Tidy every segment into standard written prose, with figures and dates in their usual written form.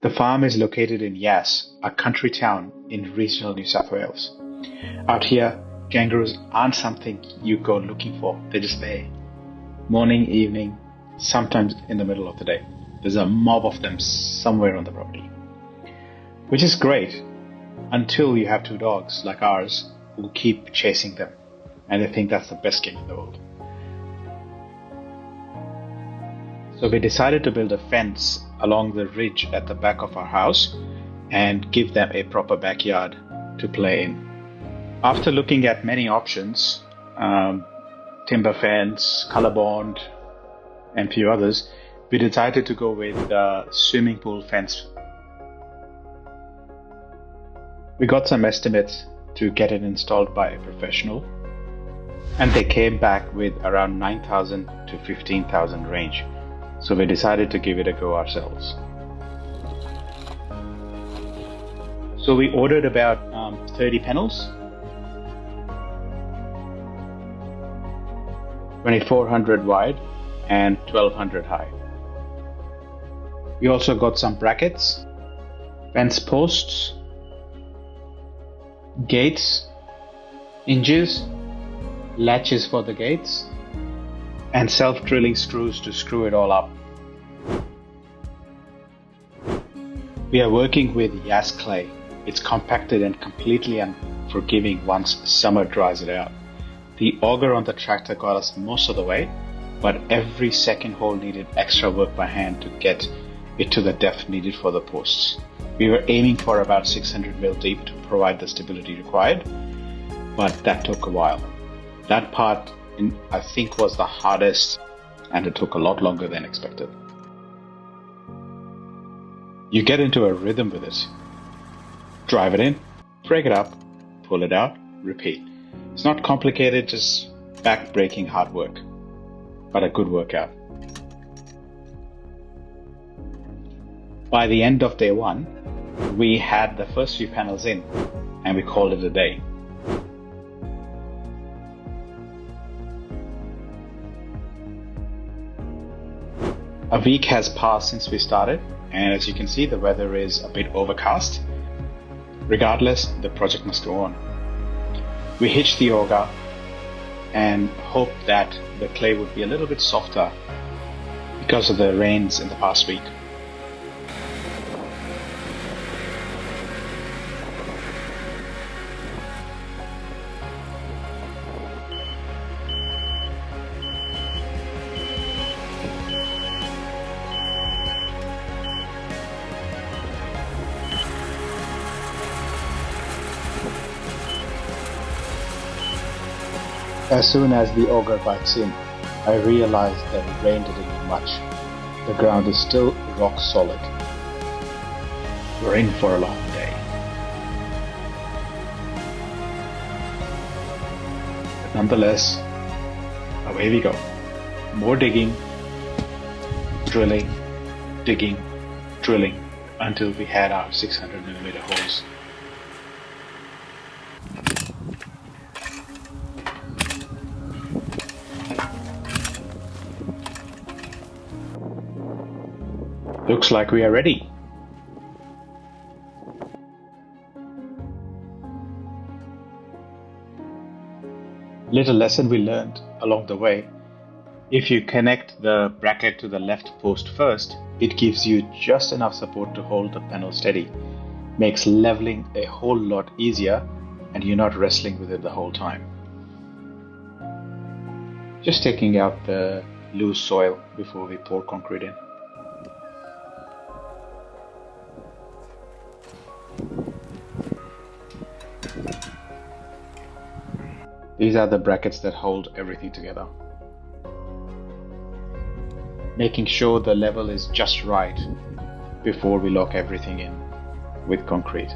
The farm is located in Yass, a country town in regional New South Wales. Out here, kangaroos aren't something you go looking for, they're just there. Morning, evening, sometimes in the middle of the day. There's a mob of them somewhere on the property. Which is great, until you have two dogs like ours who keep chasing them, and they think that's the best game in the world. So we decided to build a fence along the ridge at the back of our house and give them a proper backyard to play in. After looking at many options, timber fence, color bond, and a few others, we decided to go with the swimming pool fence. We got some estimates to get it installed by a professional, and they came back with around 9,000 to 15,000 range. So we decided to give it a go ourselves. So we ordered about 30 panels, 2,400 wide and 1,200 high. We also got some brackets, fence posts, gates, hinges, latches for the gates, and self-drilling screws to screw it all up. We are working with Yass clay. It's compacted and completely unforgiving once summer dries it out. The auger on the tractor got us most of the way, but every second hole needed extra work by hand to get it to the depth needed for the posts. We were aiming for about 600 mil deep to provide the stability required, but that took a while. That part I think was the hardest, and it took a lot longer than expected. You get into a rhythm with it. Drive it in, break it up, pull it out, repeat. It's not complicated, just back-breaking hard work, but a good workout. By the end of day one, we had the first few panels in, and we called it a day. A week has passed since we started, and as you can see, the weather is a bit overcast. Regardless, the project must go on. We hitched the auger and hoped that the clay would be a little bit softer because of the rains in the past week. As soon as the auger bites in, I realized that the rain didn't do much. The ground is still rock solid. We're in for a long day. But nonetheless, away we go. More digging, drilling, digging, drilling, until we had our 600mm holes. Looks like we are ready. Little lesson we learned along the way. If you connect the bracket to the left post first, it gives you just enough support to hold the panel steady. Makes leveling a whole lot easier, and you're not wrestling with it the whole time. Just taking out the loose soil before we pour concrete in. These are the brackets that hold everything together. Making sure the level is just right before we lock everything in with concrete.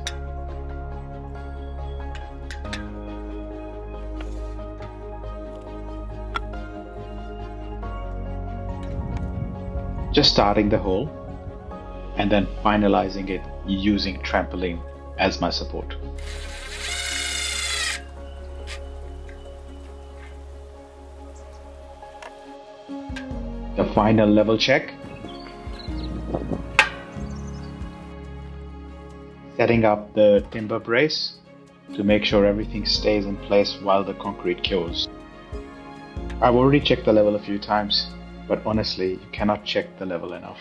Just starting the hole and then finalizing it using trampoline as my support. The final level check. setting up the timber brace to make sure everything stays in place while the concrete cures. I've already checked the level a few times, but honestly, you cannot check the level enough.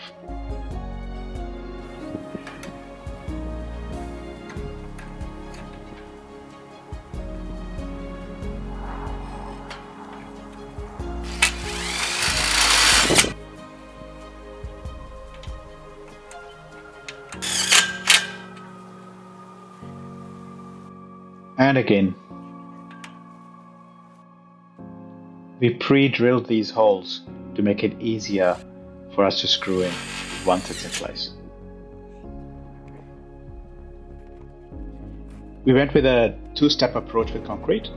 And again, we pre-drilled these holes to make it easier for us to screw in once it's in place. We went with a two-step approach with concrete.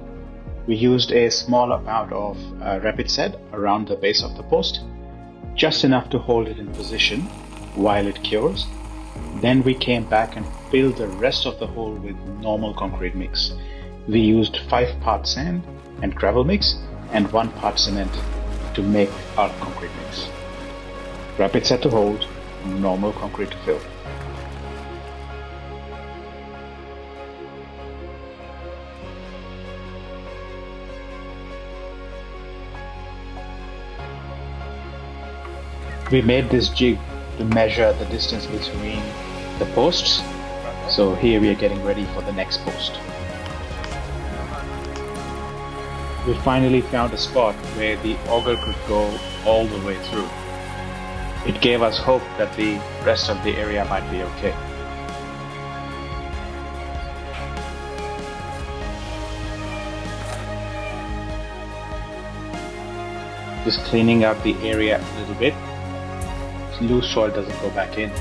We used a small amount of rapid set around the base of the post, just enough to hold it in position while it cures. Then we came back and filled the rest of the hole with normal concrete mix. We used 5 parts sand and gravel mix and 1 part cement to make our concrete mix. Rapid set to hold, normal concrete to fill. We made this jig to measure the distance between the posts. So here we are getting ready for the next post. We finally found a spot where the auger could go all the way through. It gave us hope that the rest of the area might be okay. Just cleaning up the area a little bit. Loose soil doesn't go back in.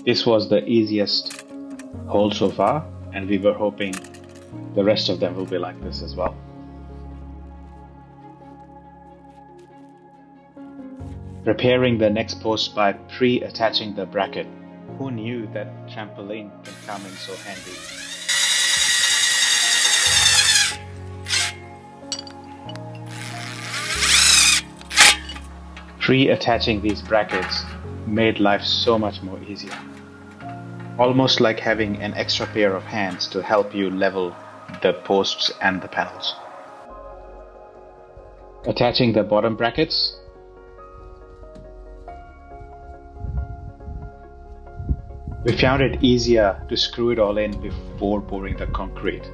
This was the easiest hole so far, and we were hoping the rest of them will be like this as well. Preparing the next post by pre-attaching the bracket. Who knew that trampoline can come in so handy? Pre-attaching these brackets made life so much more easier. Almost like having an extra pair of hands to help you level the posts and the panels. Attaching the bottom brackets. We found it easier to screw it all in before pouring the concrete.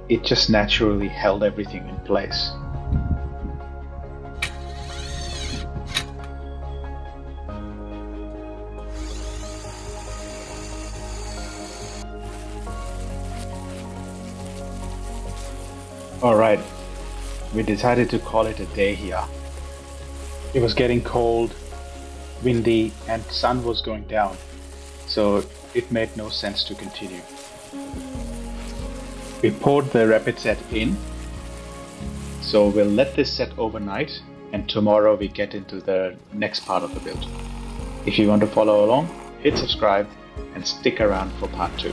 It just naturally held everything in place. Alright, we decided to call it a day here. It was getting cold, windy, and sun was going down. So it made no sense to continue. We poured the rapid set in, so we'll let this set overnight, and tomorrow we get into the next part of the build. If you want to follow along, hit subscribe and stick around for part 2.